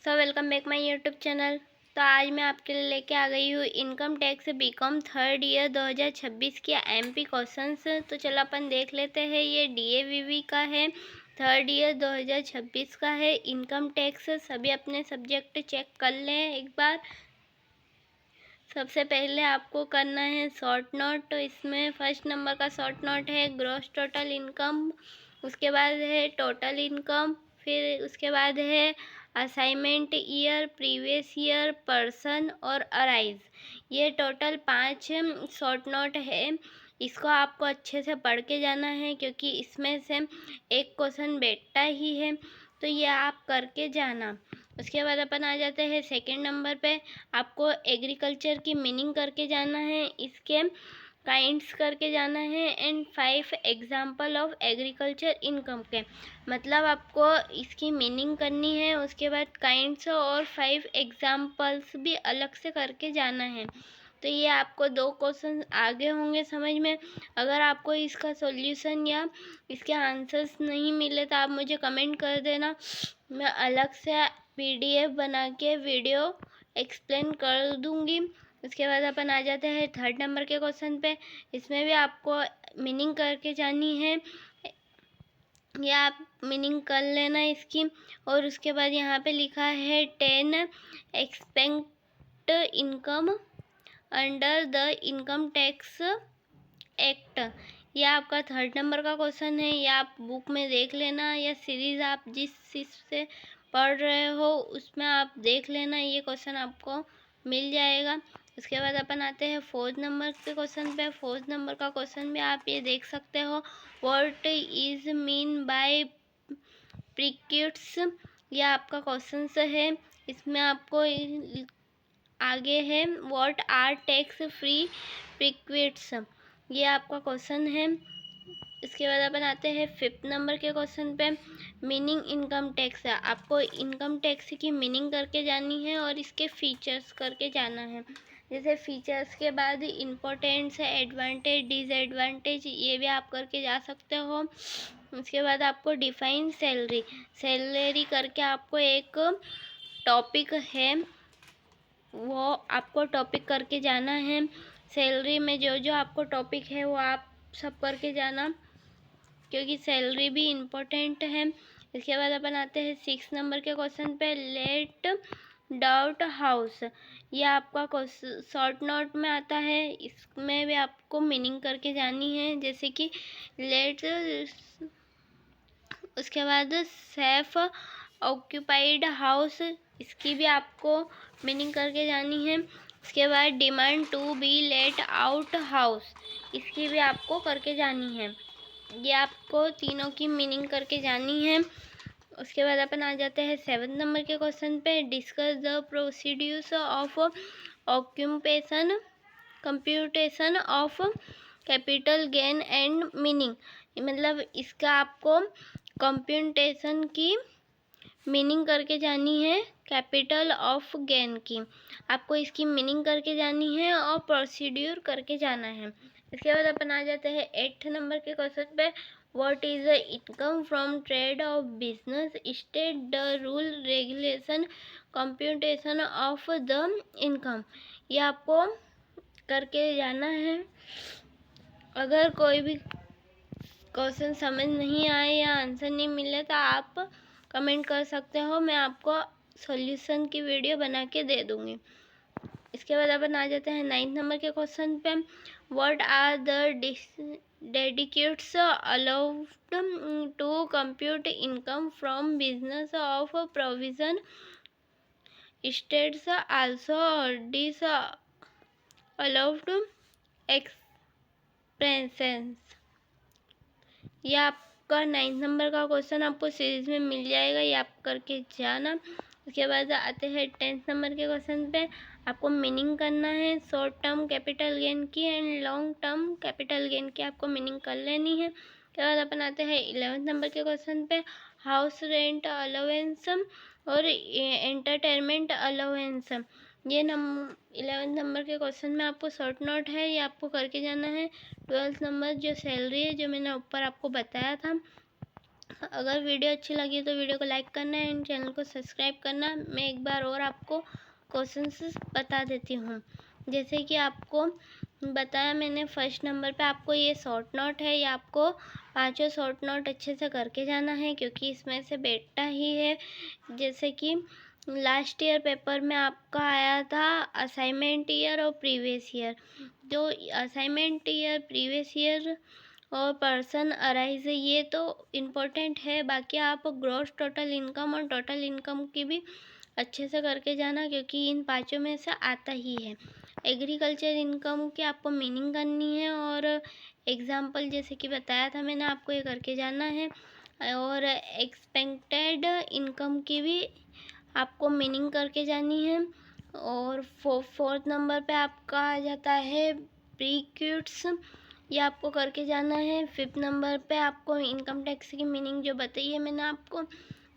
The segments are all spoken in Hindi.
Welcome back my YouTube channel. तो आज मैं आपके लिए लेके आ गई हूँ income tax BCom third year 2026 के एमपी क्वेश्चंस। तो चलो अपन देख लेते हैं। ये डीएवीवी का है, थर्ड ईयर 2026 का है इनकम टैक्स। सभी अपने सब्जेक्ट चेक कर लें एक बार। सबसे पहले आपको करना है शॉर्ट नोट। तो इसमें फर्स्ट नंबर का शॉर्ट नोट है ग्रॉस टोटल इनकम, उसके बाद है टोटल इनकम, फिर उसके बाद है assignment year, previous year, person और अराइज। ये टोटल 5 शॉर्ट नोट है। इसको आपको अच्छे से पढ़ के जाना है क्योंकि इसमें से एक क्वेश्चन बैठता ही है, तो ये आप करके जाना। उसके बाद अपन आ जाते हैं सेकंड नंबर पे। आपको एग्रीकल्चर की मीनिंग करके जाना है, इसके काइंड्स करके जाना है and 5 example of agriculture income के। मतलब आपको इसकी मीनिंग करनी है, उसके बाद काइंड्स और 5 एग्जाम्पल्स भी अलग से करके जाना है। तो ये आपको 2 क्वेश्चन आगे होंगे समझ में। अगर आपको इसका सॉल्यूशन या इसके आंसर्स नहीं मिले तो आप मुझे कमेंट कर देना, मैं अलग से पीडीएफ बना के वीडियो एक्सप्लेन कर दूंगी। उसके बाद अपन आ जाते हैं थर्ड नंबर के क्वेश्चन पे। इसमें भी आपको मीनिंग करके जानी है, या आप मीनिंग कर लेना इसकी। और उसके बाद यहाँ पे लिखा है 10 expect income under the income tax act. ये आपका थर्ड नंबर का क्वेश्चन है। ये आप बुक में देख लेना या सीरीज आप जिस चीज़ से पढ़ रहे हो उसमें आप देख लेना, ये क्वेश्चन आपको मिल जाएगा। उसके बाद अपन आते हैं फोर्थ नंबर के क्वेश्चन पे। फोर्थ नंबर का क्वेश्चन भी आप ये देख सकते हो, व्हाट इज मीन बाय प्रीक्यूट्स। ये आपका क्वेश्चन है। इसमें आपको आगे है व्हाट आर टैक्स फ्री प्रीक्यूट्स, ये आपका क्वेश्चन है। इसके बाद अपन आते हैं फिफ्थ नंबर के क्वेश्चन पे। मीनिंग इनकम टैक्स है, आपको इनकम टैक्स की मीनिंग करके जानी है और इसके फीचर्स करके जाना है। जैसे फीचर्स के बाद इम्पोर्टेंट्स है, एडवांटेज, डिसएडवांटेज, ये भी आप करके जा सकते हो। उसके बाद आपको डिफाइन सैलरी, सैलरी करके आपको एक टॉपिक है, वो आपको टॉपिक करके जाना है। सैलरी में जो जो आपको टॉपिक है वो आप सब करके जाना क्योंकि सैलरी भी इम्पोर्टेंट है। इसके बाद अपन आते हैं 6 नंबर के क्वेश्चन पे। लेट डाउट हाउस, ये आपका शॉर्ट नोट में आता है। इसमें भी आपको मीनिंग करके जानी है, जैसे कि लेट, उसके बाद सेफ ऑक्यूपाइड हाउस, इसकी भी आपको मीनिंग करके जानी है। उसके बाद demand to be let out house, इसकी भी आपको करके जानी है। ये आपको तीनों की मीनिंग करके जानी है। उसके बाद अपन आ जाते हैं 7 नंबर के क्वेश्चन पे। Discuss the procedures of occupation computation of capital gain and meaning. मतलब इसका आपको कंप्यूटेशन की मीनिंग करके जानी है, कैपिटल ऑफ गेन की आपको इसकी मीनिंग करके जानी है और प्रोसीड्यूर करके जाना है। इसके बाद अपन आ जाते हैं 8th नंबर के क्वेश्चन पे। What is the income from trade off business, state the rule regulation computation of the income, ये आपको करके जाना है। अगर कोई भी क्वेश्चन समझ नहीं आए या आंसर नहीं मिले तो आप कमेंट कर सकते हो, मैं आपको सॉल्यूशन की वीडियो बना के दे दूँगी। इसके बाद अपन आ जाते हैं 9th नंबर के क्वेश्चन पे। What are the dedicates allowed to compute income from business of provision states also disallowed expenses. ये आपका 9th नंबर का क्वेश्चन आपको सीरीज में मिल जाएगा, ये आप करके जाना। उसके बाद आते हैं 10th नंबर के क्वेश्चन पे। आपको मीनिंग करना है शॉर्ट टर्म कैपिटल गेन की and long term capital gain की, आपको मीनिंग कर लेनी है। उसके बाद अपन आते हैं 11th नंबर के क्वेश्चन पे। हाउस रेंट अलाउंस और एंटरटेनमेंट अलाउंस, ये 11th नंबर के क्वेश्चन में आपको शॉर्ट नोट है, ये आपको करके जाना है। 12th नंबर जो सैलरी है, जो मैंने ऊपर आपको बताया था, अगर वीडियो अच्छी लगी तो वीडियो को लाइक करना एंड चैनल को सब्सक्राइब करना। मैं एक बार और आपको क्वेश्चंस बता देती हूँ। जैसे कि आपको बताया मैंने, फर्स्ट नंबर पे आपको ये शॉर्ट नोट है, ये आपको पांचों शॉर्ट नोट अच्छे से करके जाना है क्योंकि इसमें से बेटा ही है। जैसे कि लास्ट ईयर पेपर में आपका आया था असाइनमेंट ईयर और प्रीवियस ईयर। जो असाइनमेंट ईयर, प्रीवियस ईयर और पर्सन अराइज, ये तो इम्पोर्टेंट है। बाकी आप ग्रॉस टोटल इनकम और टोटल इनकम की भी अच्छे से करके जाना क्योंकि इन पांचों में से आता ही है। एग्रीकल्चर इनकम की आपको मीनिंग करनी है और एग्जाम्पल जैसे कि बताया था मैंने आपको, ये करके जाना है। और एक्सपेक्टेड इनकम की भी आपको मीनिंग करके जानी है। और फोर्थ नंबर पे आपका आ जाता है प्रीक्यूट्स, ये आपको करके जाना है। फिफ्थ नंबर पे आपको इनकम टैक्स की मीनिंग जो बताई है मैंने आपको।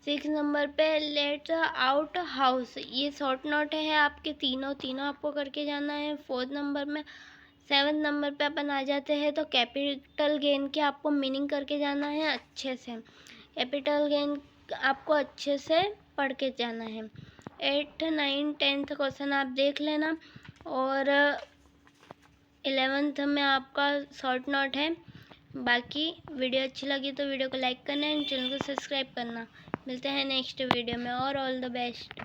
सिक्स नंबर पे लेट आउट हाउस, ये शॉर्ट नोट है आपके, तीनों आपको करके जाना है। फोर्थ नंबर में, सेवन्थ नंबर पे अपन आ जाते हैं तो कैपिटल गेन की आपको मीनिंग करके जाना है अच्छे से। कैपिटल गेन आपको अच्छे से पढ़ के जाना है। 8, 9, 10 क्वेश्चन आप देख लेना और 11th में आपका शॉर्ट नोट है। बाकी वीडियो अच्छी लगी तो वीडियो को लाइक करना एंड चैनल को सब्सक्राइब करना। मिलते हैं नेक्स्ट वीडियो में और ऑल द बेस्ट।